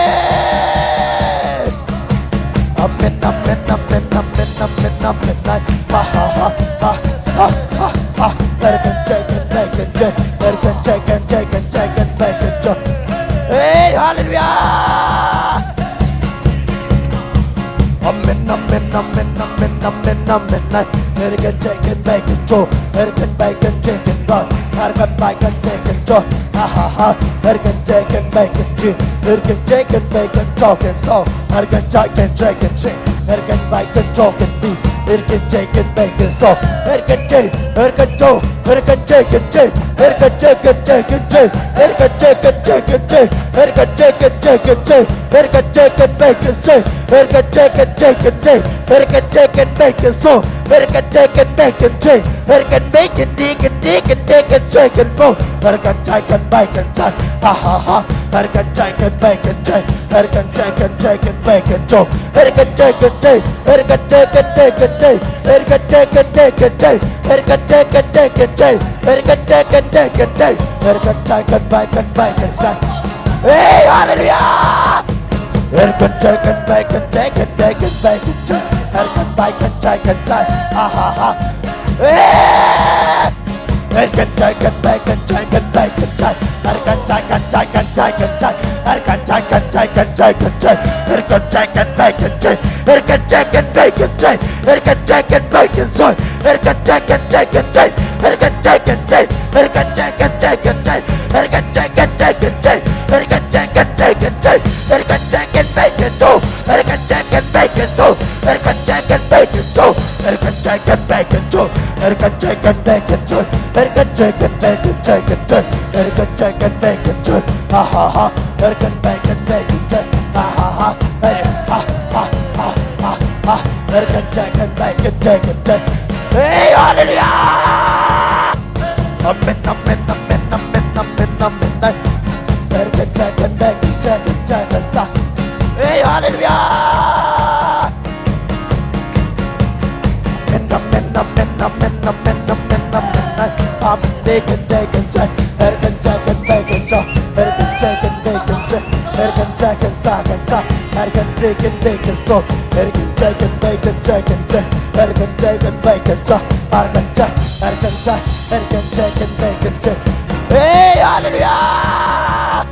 Amen, amen, amen, amen, amen, amen, ha ha ha ha ha ha ha, erkan cai kan baik kan cai, erkan cai kan cai kan cai kan baik kan cai, hey hallelujah. Amen, amen, amen, amen, amen, amen, erkan cai kan baik kan cai, erkan baik kan cai kan baik, erkan baik kan cai kan cai, ha ha ha, erkan cai kan baik kan cai, erkan cai kan baik kan cai kan so, erkan cai kan cai kan cai, erkan baik kan cai kan bi, erkan cai kan baik kan so, erkan cai kan cai, erkan cai kan cai, erkan cai kan cai kan cai, erkan cai kan cai kan cai, erkan cai kan cai kan cai, erkan cai kan baik kan cai, erkan cai kan cai kan cai, erkan cai kan baik kan so, erkan cai kan baik kan cai, erkan baik kan di kan di kan di kan cai kan bo, erkan cai kan baik kan cai, ha ha ha, erkan cai kan baik kan cai, erkan cai kan cai kan baik kan cai, erkan cai kan cai, erkan cai kan cai kan cai, erkan cai kan cai kan cai, erkan cai kan cai kan cai, erkan cai kan cai kan cai, erkan cai kan baik kan cai, hey hallelujah. Erkan cai kan baik kan cai kan cai kan baik kan cai, erkan baik kan cai, ha ha ha, hey. Erkan cai kan baik kan cai kan baik kan cai, erkan cai kan cai kan cai kan cai, erkan cai kan cai kan cai kan cai, erkan cai kan baik kan cai, erkan cai kan baik kan cai, erkan cai kan baik kan cai, erkan cai kan cai kan cai, erkan cai kan cai, erkan cai kan cai kan cai, Hey, hallelujah! Amen, amen, amen, amen, amen, amen. Hey, hallelujah! Amen, amen, amen, amen, amen, amen, amen. Amen, taken, taken, check. Erkan taken, taken, check. Erkan taken, taken, check. Erkan taken, taken, check. Erkan taken, taken, so. Erkan taken, taken, taken, check. Erkan taken, taken, check. Erkan check, erkan check. Erkan taken, taken, check. Hey, hallelujah!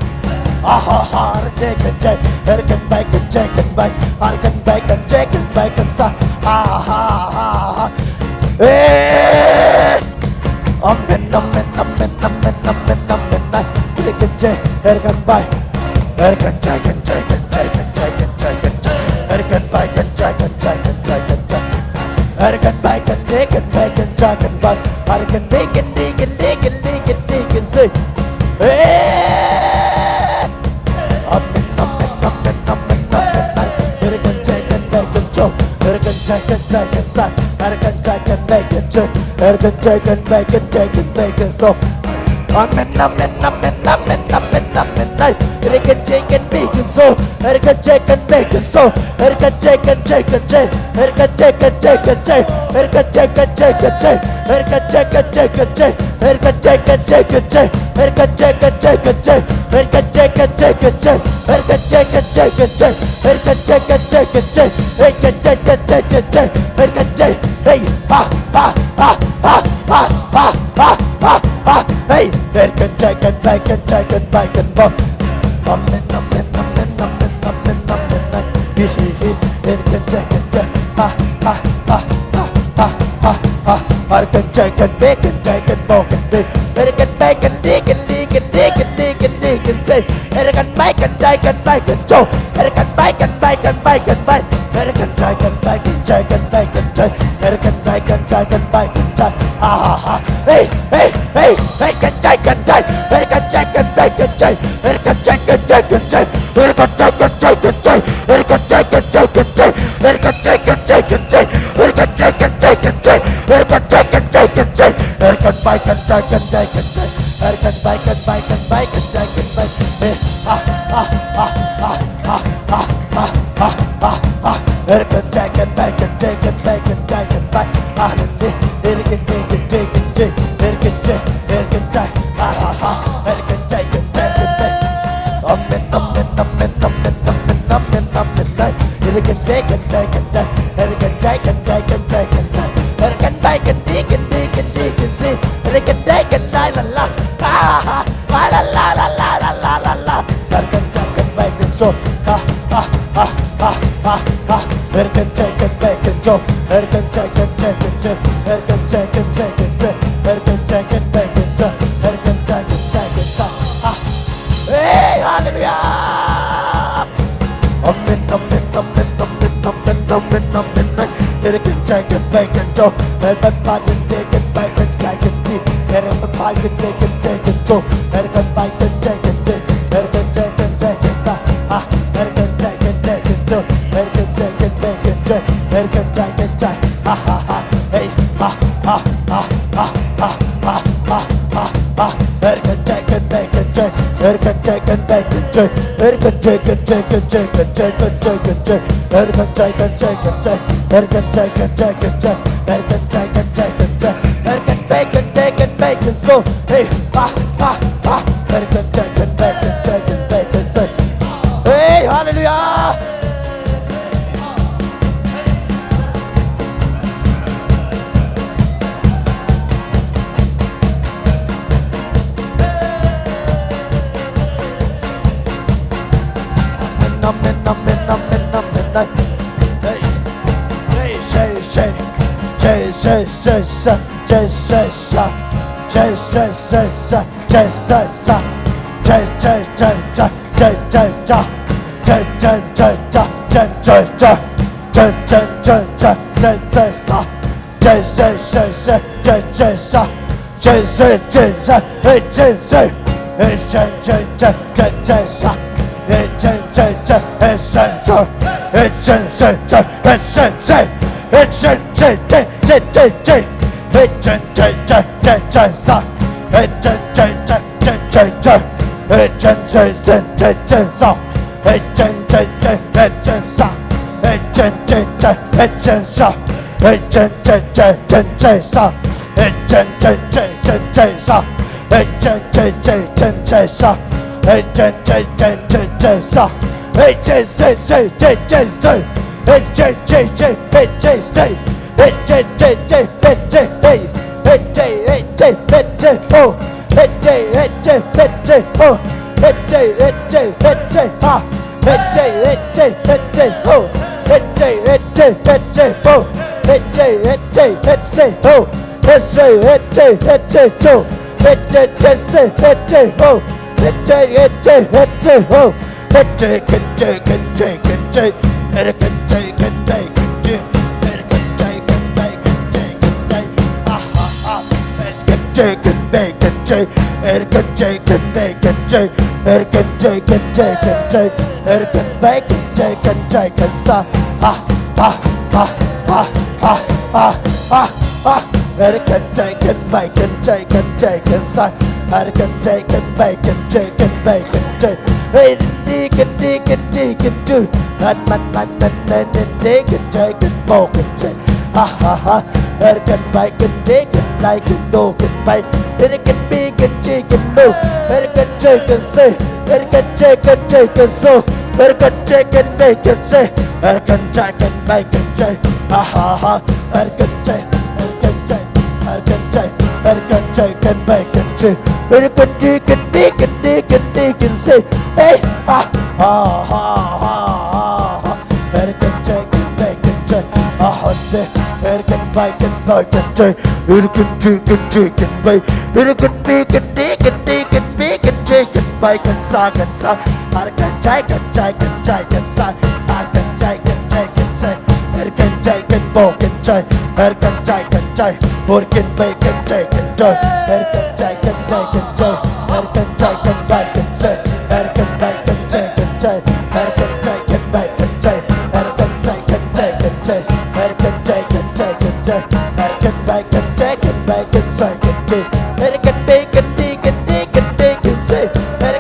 Ah, taken, check. Erkan back and check and back. Erkan back and check and back and stop. Ah. Hey! Amen, amen, amen, amen, amen, amen. Erkan check, erkan back. Erkan check and check and check and check and check and check. Erkan back and check and check and check and check. Erkan back and take and back and check and back. Erkan dig and dig and dig and dig and dig and say, hey! Amen, amen, amen, amen, amen. Erkan check and back and check. Erkan check and check and check. Erkan check and back and check. Erkan check and back and check and back and so. Amen, amen, amen, amen, amen, amen. Erkan check and back and so. Erkan check and back and so. Erkan check and check and check. Erkan check and check and check. Erkan check and check and check. Erkan check and check and check. Erkan check and check and check. Erkan check and check and check. Erkan check and check and check. Erkan check and check and check. Erkan check and check and check. Erkan check and check and check. Erkan check. Hey, hey, erkan check and back and check and back and back. Amen, amen, amen, amen, amen, amen. Erkan check and check. Erkan check and back and check and back and dig. Erkan back and dig and dig and dig and dig and dig and say. Erkan back and check and back and show. Erkan back and back and back and back. Erkan check and back and check and back and check. Erkan back and check and back and check. Hey, hey, hey, erkan check and check. Erkan check and back and check. Erkan check and check and check. Erkan check and check and check. Erkan check and check and check. Erkan check and check and check. Erkan check and check and check. Erkan check and check and check. Erkan back and check and check and check. Erkan back and back and back and check and back. Erkan check and back and check and back and check and back. Erkan check and check and check and check. Erkan check, erkan check. Erkan check and check and back. Amen, amen, amen, amen, amen, amen, amen. Erkan check and check and check. Erkan check and check and check and check. Erkan back and dig and dig and dig and dig. Erkan dig and die la la. La la la la la la la la la. Erkan check and back and show. Erkan check and back and show. Erkan check and check and check. Erkan check and check and check. Erkan check and back and show. Erkan check and check and check. Hey, hallelujah! Amen, amen, amen, amen, amen, amen, amen. Erkan check and back and show. Erkan back and take and back and check and check. Erkan back and take and check and show. Erkan back and check and check. Erkan check and check and check. Erkan check and check and show. Erkan check and back and check. Erkan check and check. Hey, Erkan check and back and check. Erkan check and back and check. Erkan check and check and check and check and check and check. Erkan check and check and check. Erkan check and check and check. Erkan check and check and check. Erkan back and check and back and so. Hey, Erkan check and back and check and back and say. Hey, hallelujah! Amen, amen, amen, amen. Hey, hey, say, say, say, say, say, say, say, say, say, say, say, say, say. chơi chơi sa chơi chơi chơi chơi chơi chơi chơi chơi chơi chơi chơi chơi chơi chơi chơi chơi chơi chơi chơi sa chơi chơi chơi chơi chơi chơi sa chơi chơi chơi chơi chơi chơi chơi chơi chơi chơi chơi chơi sa chơi chơi chơi chơi chơi chơi chơi chơi chơi chơi chơi chơi chơi chơi chơi chơi chơi chơi chơi hey chơi chơi chơi chơi chơi sa hey chơi chơi chơi chơi chơi chơi hey chơi chơi chơi chơi chơi sa hey chơi chơi chơi chơi chơi sa hey chơi chơi chơi chơi chơi sa hey chơi chơi chơi chơi chơi sa hey chơi chơi chơi chơi chơi sa hey chơi chơi chơi chơi chơi sa hey chơi chơi chơi chơi chơi sa hey chơi chơi chơi chơi chơi chơi hey chơi chơi chơi chơi chơi chơi hey chơi chơi chơi chơi chơi chơi hey chơi hey chơi hey chơi oh hey chơi hey chơi hey chơi oh hey chơi hey chơi hey chơi ha hey chơi hey chơi hey chơi oh hey chơi hey chơi hey chơi oh hey chơi hey chơi hey chơi oh hey chơi hey chơi hey chơi oh hey chơi chơi chơi hey chơi oh hey chơi hey chơi hey chơi oh hey chơi cái chơi cái chơi cái chơi cái chơi cái chơi chơi cái đây cái chơi cái chơi cái đây cái chơi cái chơi cái chơi cái chơi cái bay cái chơi cái chơi cái sa ha ha ha ha ha ha ha ha cái chơi cái bay cái chơi cái chơi cái sa cái chơi cái bay cái chơi cái bay cái chơi hey đi cái đi cái đi cái chơi mình đi cái chơi cái bộ cái chơi ha ha ha cái bay cái đi cái lại cái đồ cái bay cái bi cái chi cái nô cái chơi cái xe cái chơi cái số cái chơi cái đây cái xe cái chạy cái bay cái chơi ha ha ha cái chơi cái chơi cái chơi cái chơi cái bay cái chơi cái đi cái đi cái đi cái đi cái xe hey ha ha ha ha cái chơi cái bay cái chơi ha ha cái bay cái chơi cái chơi cái bay cái bi cái đi cái đi cái bi cái chơi cái bay cái sa cái chạy cái chạy cái chạy cái sa cái chạy cái chạy cái say cái chạy cái bộ cái chạy cái chạy cái chạy một cái bay cái chạy cái chơi cái chạy cái chạy cái chơi cái chạy cái bay cái say cái bay cái chạy cái chạy cái chạy cái bay cái chạy cái chạy cái chạy cái say cái chạy cái chạy cái chạy cái bay cái chạy cái bay cái say cái chạy cái bi cái đi cái đi cái đi cái chạy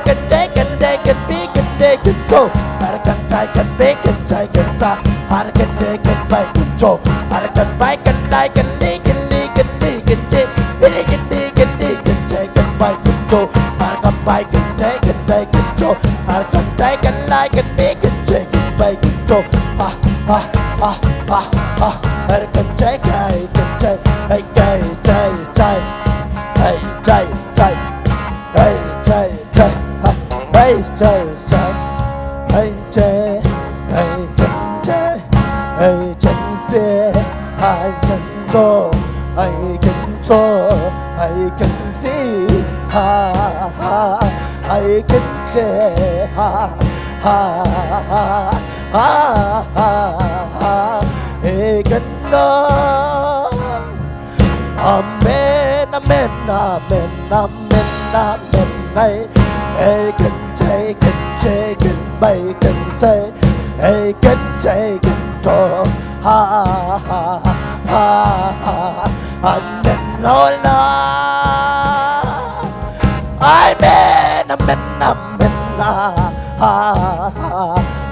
cái chạy cái đây cái bi cái đi cái số cái chạy cái bi cái chạy cái sa cái đi cái bay cái trộm cái bay cái đây cái đi cái đi cái đi cái chạy cái đi cái đi cái đi cái chạy cái bay cái trộm cái bay cái chạy cái đây cái trộm cái chạy cái lại cái bi cái chạy cái bay cái trộm ha ha ha ha ha cái chạy cái chạy cái chạy chạy hey chạy chạy hey chạy chạy hey chạy chạy hey chạy hey chân chạy hey chân xe hai chân rô hey chân rô hey chân gì ha ha hey chân chạy ha ha ha ha ha hey chân nó amen amen amen amen amen này hey cần chạy cần bay cần say hey cần chạy cần trò ha ha ha ha amen nói là amen amen amen ha ha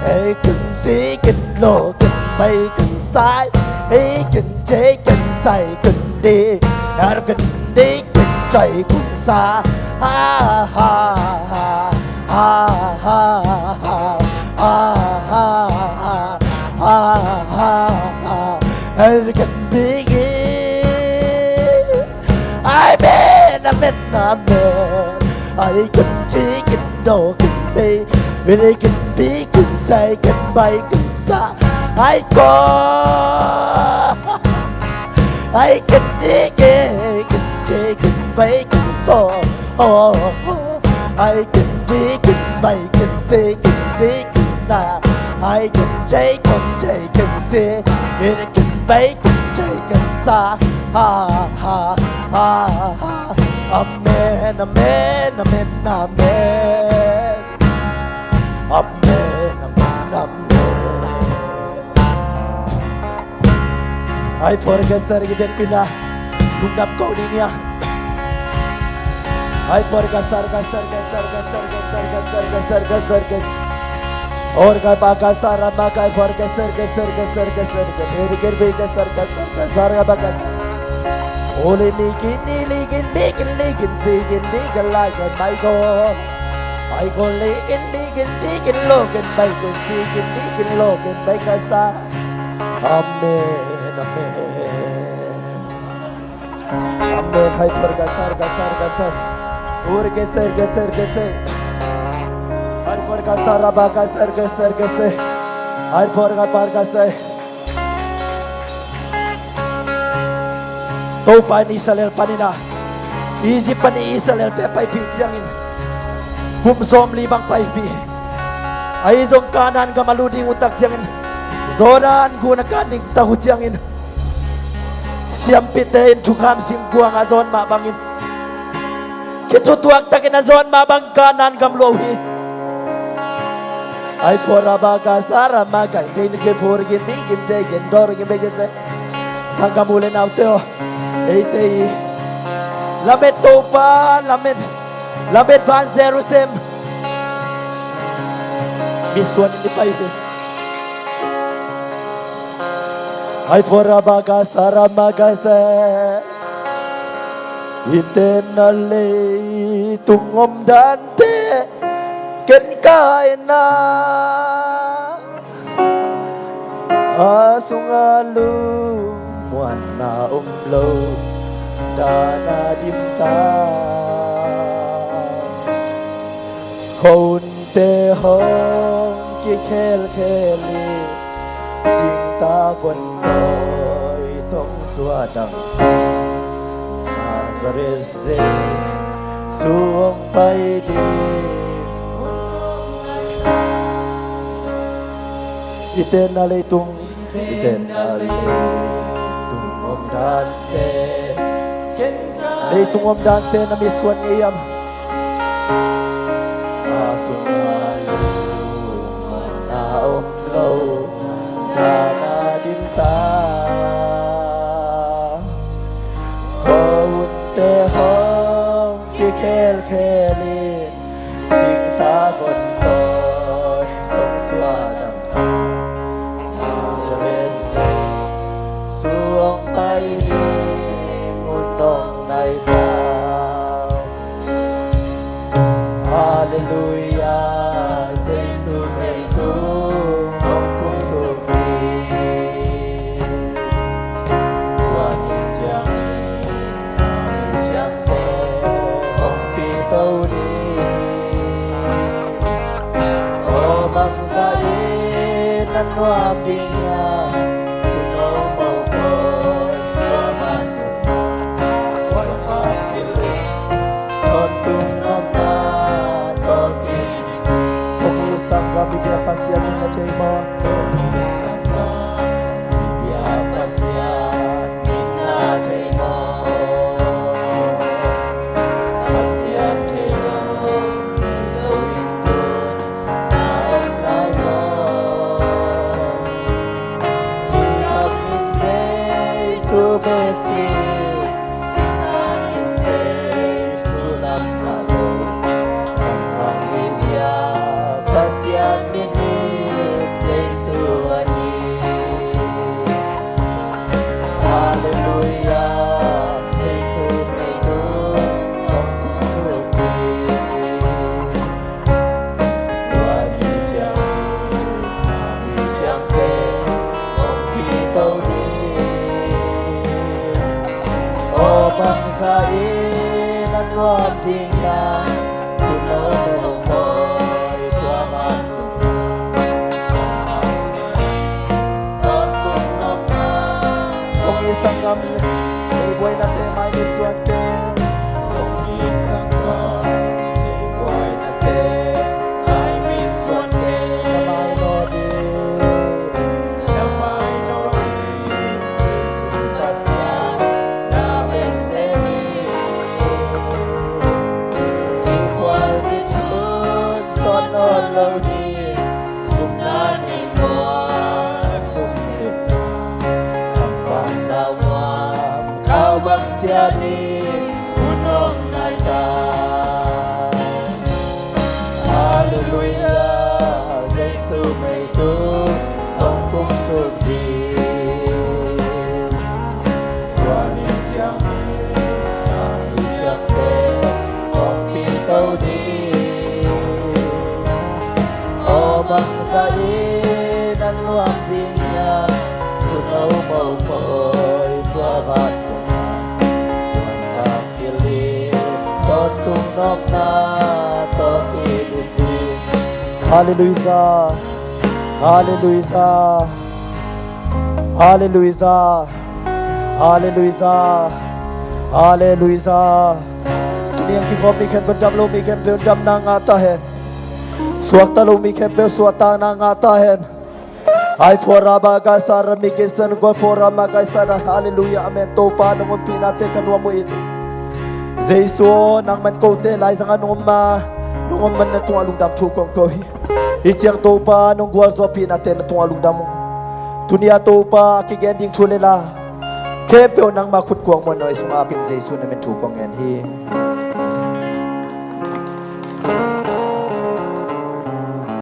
hey cần sĩ cần lô cần bay cần sai hey cần chạy cần say cần đi cần đi cần chạy cũng xa ha ha ha ha ha ha ha ha ha ha ha cần đi ai bên amen amen ai cần chỉ cần đồ cần đi vì cần đi cần say cần bay cần xa ai có ai cần đi cần chạy cần bay cần so ai kinh trí kinh bay kinh si kinh đi kinh ta ai kinh cháy con cháy kinh si yên kinh bay kinh cháy kinh sa ha ha ha ha amen amen amen amen amen amen amen ai forget sargiden pila lungdap kau dinya I forgot sarga और का बाका सारा बाका forget sarga मेरे घर पे का sarga सारा बाका Holy making singing like a Michael I go laying making taking looking Michael singing making looking make us Amen Amen I forgot sarga और के सर हर फर का सारा बाका सर के से हर फर का पार का से तो पानी Israel panina easy pani Israel te pai pi jangin kum som libang pai pi ai jong kanan ka maluding utak jangin zoran guna kaning tahu jangin siam pitein tukam sing guang azon ma bangin Ketutuak takin azon mabang kanan gamlohi Ay fora baga sara maga Gain ke forgin mingin tegen dorgin begese Sangka mule nauteo Eitei Lamet topa Lamet van Jerusalem Miswan ini paipe Ay fora baga sara maga se Eternally tungom dante ken kaina asungalu muana umlo dana dimta konte hong ki khel kheli sinta von noi tong suadang Sarese suong pai di Eternally tung om dante Lei tung om dante na miswan ngiyam Asungalu na omlo na dinta Te hong ki khel kheli sing ta von toy tong xua đằng Nazareth suong bay đi ngun nong nay bao Hallelujah Giêsu ngày tu mong cung sụp đi qua những trang Nan hoa pinga Tuno mo boy Tuamato Wal pasili Totung nama Toti jiti Pag-iisang ka bibya pasya Mina chay mo Pag-iisang ka Bibya pasya Mina chay mo Pasya chay mo Ilawin dun Naong lalo Subeti inakin say sulam nalo sangkang bibya pasyan minit say suani Hallelujah say sumenu akong suti Wani jang Abisyang pe Ong pitaw di Bangsain ang huwag tingnan Tunaw mo'y tuamatong Bangsain Totong naman Kung isang kami Ay buhay natin may miswante Kung isang kami ni unong naita. Hallelujah, Giêsu mày tu ông cũng sụp đi. Qua niềm giang siap te ông pi tàu đi. O bangsa ini dan luang dunia, sunau mau moi tua batu. Mantap silih, totung nok na toki duti. Hallelujah, Hallelujah, Hallelujah, Hallelujah, Hallelujah. Dunia kikop mi ken bendam lo mi ken bendam na ngata hen. Suakta lo mi ken pe suata na ngata hen. Ai fora baga sara mi kesen go fora maga sara. Hallelujah, amen. To pa nung pinate kanwa mo ito. Giêsu nang man ko te lai sang anong man na tung alung dam thu kong ko hi. Ichiang to pa nung gwal zo pinate na tung alung dam mo. Dunia to pa kigending thulela. Kepeo nang makut kwang mo no isung apin Giêsu na men thu kong en hi.